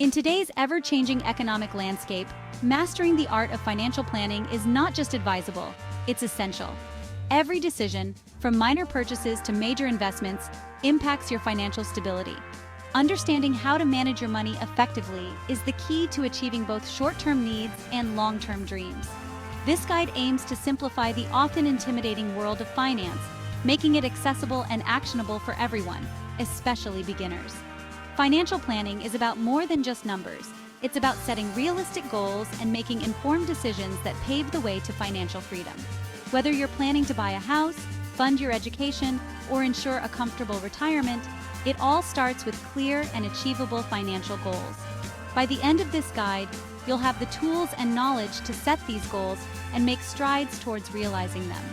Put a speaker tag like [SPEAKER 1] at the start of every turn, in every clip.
[SPEAKER 1] In today's ever-changing economic landscape, mastering the art of financial planning is not just advisable, it's essential. Every decision, from minor purchases to major investments, impacts your financial stability. Understanding how to manage your money effectively is the key to achieving both short-term needs and long-term dreams. This guide aims to simplify the often intimidating world of finance, making it accessible and actionable for everyone, especially beginners. Financial planning is about more than just numbers. It's about setting realistic goals and making informed decisions that pave the way to financial freedom. Whether you're planning to buy a house, fund your education, or ensure a comfortable retirement, it all starts with clear and achievable financial goals. By the end of this guide, you'll have the tools and knowledge to set these goals and make strides towards realizing them.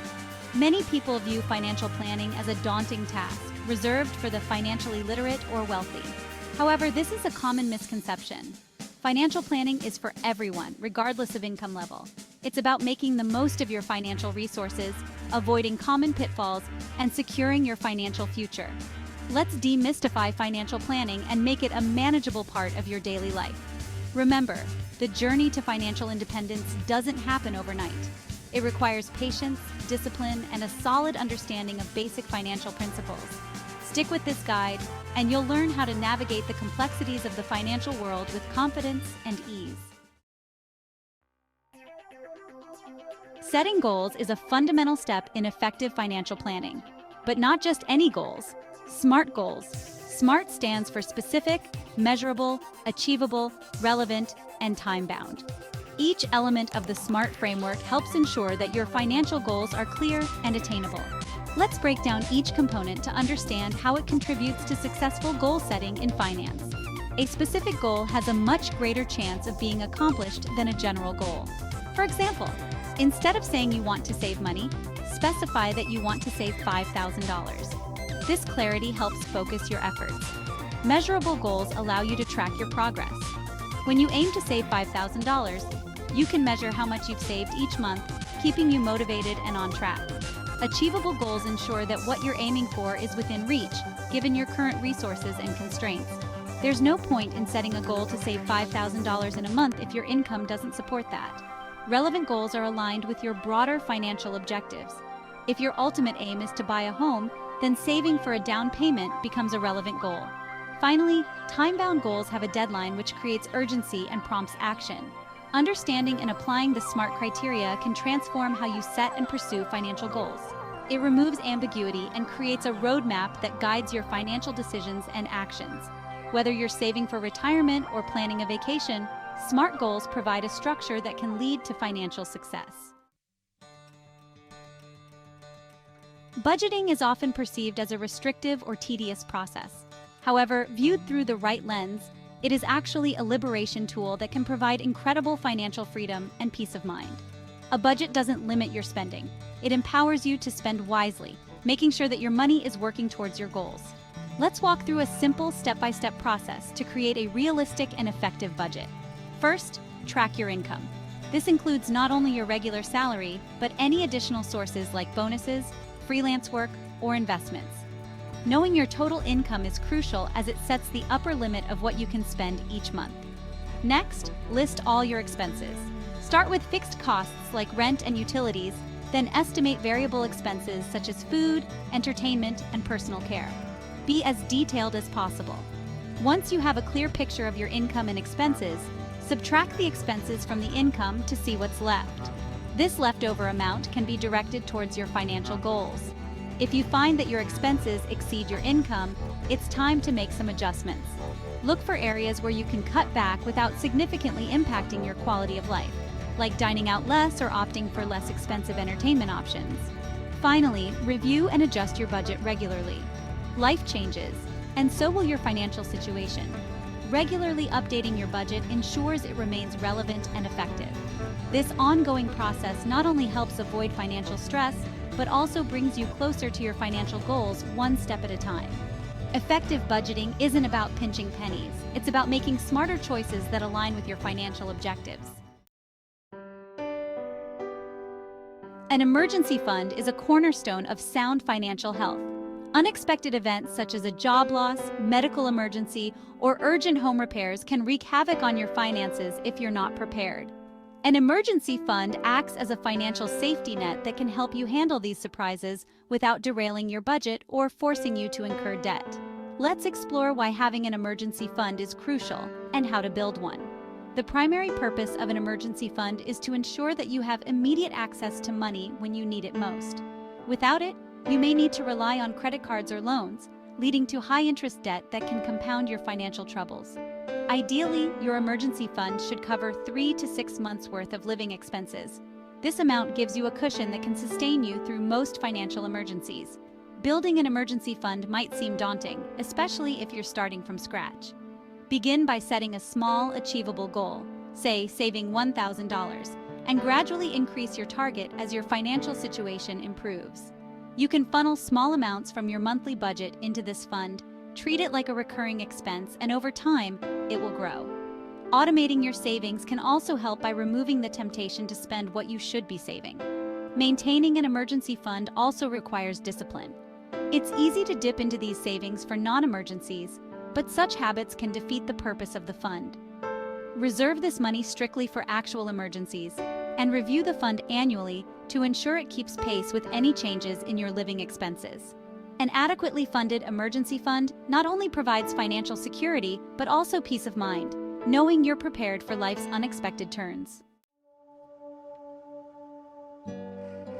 [SPEAKER 1] Many people view financial planning as a daunting task, reserved for the financially literate or wealthy. However, this is a common misconception. Financial planning is for everyone, regardless of income level. It's about making the most of your financial resources, avoiding common pitfalls, and securing your financial future. Let's demystify financial planning and make it a manageable part of your daily life. Remember, the journey to financial independence doesn't happen overnight. It requires patience, discipline, and a solid understanding of basic financial principles. Stick with this guide, and you'll learn how to navigate the complexities of the financial world with confidence and ease. Setting goals is a fundamental step in effective financial planning. But not just any goals, SMART goals. SMART stands for specific, measurable, achievable, relevant, and time-bound. Each element of the SMART framework helps ensure that your financial goals are clear and attainable. Let's break down each component to understand how it contributes to successful goal setting in finance. A specific goal has a much greater chance of being accomplished than a general goal. For example, instead of saying you want to save money, specify that you want to save $5,000. This clarity helps focus your efforts. Measurable goals allow you to track your progress. When you aim to save $5,000, you can measure how much you've saved each month, keeping you motivated and on track. Achievable goals ensure that what you're aiming for is within reach, given your current resources and constraints. There's no point in setting a goal to save $5,000 in a month if your income doesn't support that. Relevant goals are aligned with your broader financial objectives. If your ultimate aim is to buy a home, then saving for a down payment becomes a relevant goal. Finally, time-bound goals have a deadline which creates urgency and prompts action. Understanding and applying the SMART criteria can transform how you set and pursue financial goals. It removes ambiguity and creates a roadmap that guides your financial decisions and actions. Whether you're saving for retirement or planning a vacation, SMART goals provide a structure that can lead to financial success. Budgeting is often perceived as a restrictive or tedious process. However, viewed through the right lens, it is actually a liberation tool that can provide incredible financial freedom and peace of mind. A budget doesn't limit your spending. It empowers you to spend wisely, making sure that your money is working towards your goals. Let's walk through a simple step-by-step process to create a realistic and effective budget. First, track your income. This includes not only your regular salary, but any additional sources like bonuses, freelance work, or investments. Knowing your total income is crucial as it sets the upper limit of what you can spend each month. Next, list all your expenses. Start with fixed costs like rent and utilities, then estimate variable expenses such as food, entertainment, and personal care. Be as detailed as possible. Once you have a clear picture of your income and expenses, subtract the expenses from the income to see what's left. This leftover amount can be directed towards your financial goals. If you find that your expenses exceed your income, it's time to make some adjustments. Look for areas where you can cut back without significantly impacting your quality of life, like dining out less or opting for less expensive entertainment options. Finally, review and adjust your budget regularly. Life changes, and so will your financial situation. Regularly updating your budget ensures it remains relevant and effective. This ongoing process not only helps avoid financial stress, but also brings you closer to your financial goals one step at a time. Effective budgeting isn't about pinching pennies. It's about making smarter choices that align with your financial objectives. An emergency fund is a cornerstone of sound financial health. Unexpected events such as a job loss, medical emergency, or urgent home repairs can wreak havoc on your finances if you're not prepared. An emergency fund acts as a financial safety net that can help you handle these surprises without derailing your budget or forcing you to incur debt. Let's explore why having an emergency fund is crucial and how to build one. The primary purpose of an emergency fund is to ensure that you have immediate access to money when you need it most. Without it, you may need to rely on credit cards or loans, leading to high-interest debt that can compound your financial troubles. Ideally, your emergency fund should cover 3 to 6 months' worth of living expenses. This amount gives you a cushion that can sustain you through most financial emergencies. Building an emergency fund might seem daunting, especially if you're starting from scratch. Begin by setting a small, achievable goal, say saving $1,000, and gradually increase your target as your financial situation improves. You can funnel small amounts from your monthly budget into this fund, treat it like a recurring expense, and over time, it will grow. Automating your savings can also help by removing the temptation to spend what you should be saving. Maintaining an emergency fund also requires discipline. It's easy to dip into these savings for non-emergencies, but such habits can defeat the purpose of the fund. Reserve this money strictly for actual emergencies, and review the fund annually to ensure it keeps pace with any changes in your living expenses. An adequately funded emergency fund not only provides financial security, but also peace of mind, knowing you're prepared for life's unexpected turns.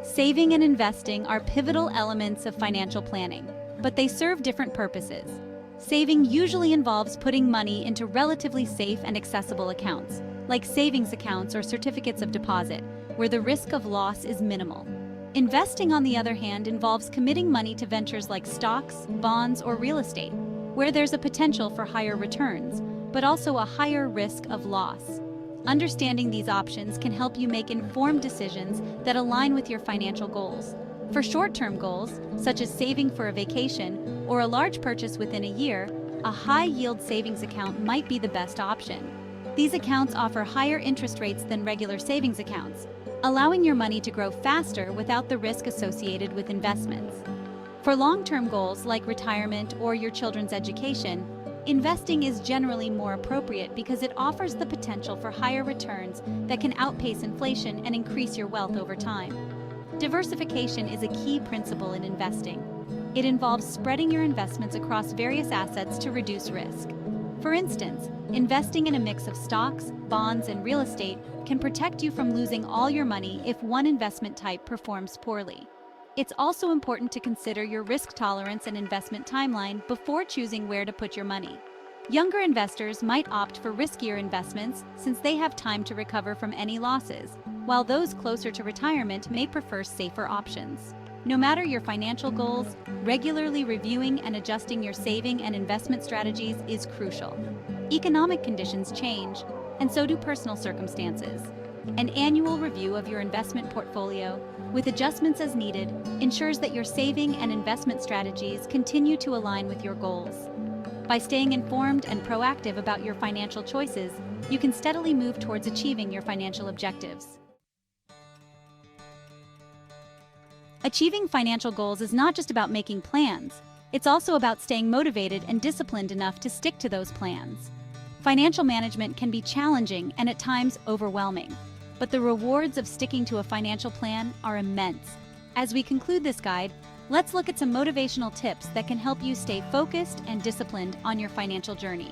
[SPEAKER 1] Saving and investing are pivotal elements of financial planning, but they serve different purposes. Saving usually involves putting money into relatively safe and accessible accounts, like savings accounts or certificates of deposit, where the risk of loss is minimal. Investing, on the other hand, involves committing money to ventures like stocks, bonds, or real estate, where there's a potential for higher returns, but also a higher risk of loss. Understanding these options can help you make informed decisions that align with your financial goals. For short-term goals, such as saving for a vacation or a large purchase within a year, a high-yield savings account might be the best option. These accounts offer higher interest rates than regular savings accounts, allowing your money to grow faster without the risk associated with investments. For long-term goals like retirement or your children's education, investing is generally more appropriate because it offers the potential for higher returns that can outpace inflation and increase your wealth over time. Diversification is a key principle in investing. It involves spreading your investments across various assets to reduce risk. For instance, investing in a mix of stocks, bonds, and real estate can protect you from losing all your money if one investment type performs poorly. It's also important to consider your risk tolerance and investment timeline before choosing where to put your money. Younger investors might opt for riskier investments since they have time to recover from any losses, while those closer to retirement may prefer safer options. No matter your financial goals, regularly reviewing and adjusting your saving and investment strategies is crucial. Economic conditions change, and so do personal circumstances. An annual review of your investment portfolio, with adjustments as needed, ensures that your saving and investment strategies continue to align with your goals. By staying informed and proactive about your financial choices, you can steadily move towards achieving your financial objectives. Achieving financial goals is not just about making plans. It's also about staying motivated and disciplined enough to stick to those plans. Financial management can be challenging and at times overwhelming, but the rewards of sticking to a financial plan are immense. As we conclude this guide, let's look at some motivational tips that can help you stay focused and disciplined on your financial journey.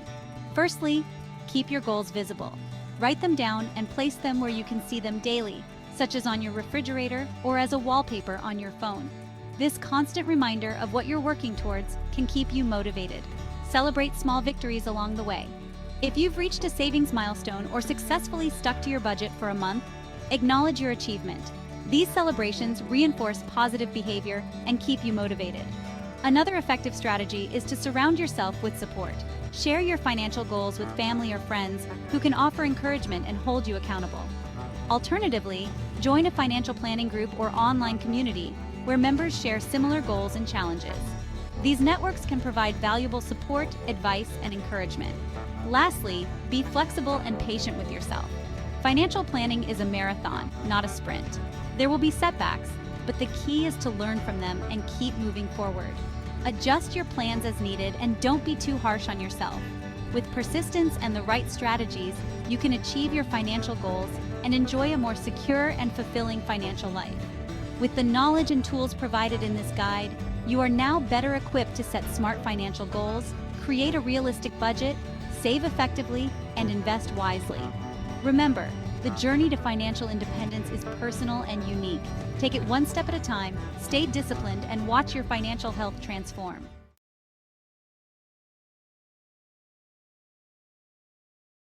[SPEAKER 1] Firstly, keep your goals visible. Write them down and place them where you can see them daily, such as on your refrigerator or as a wallpaper on your phone. This constant reminder of what you're working towards can keep you motivated. Celebrate small victories along the way. If you've reached a savings milestone or successfully stuck to your budget for a month, acknowledge your achievement. These celebrations reinforce positive behavior and keep you motivated. Another effective strategy is to surround yourself with support. Share your financial goals with family or friends who can offer encouragement and hold you accountable. Alternatively, join a financial planning group or online community where members share similar goals and challenges. These networks can provide valuable support, advice, and encouragement. Lastly, be flexible and patient with yourself. Financial planning is a marathon, not a sprint. There will be setbacks, but the key is to learn from them and keep moving forward. Adjust your plans as needed and don't be too harsh on yourself. With persistence and the right strategies, you can achieve your financial goals and enjoy a more secure and fulfilling financial life. With the knowledge and tools provided in this guide, you are now better equipped to set smart financial goals, create a realistic budget, save effectively, and invest wisely. Remember, the journey to financial independence is personal and unique. Take it one step at a time, stay disciplined, and watch your financial health transform.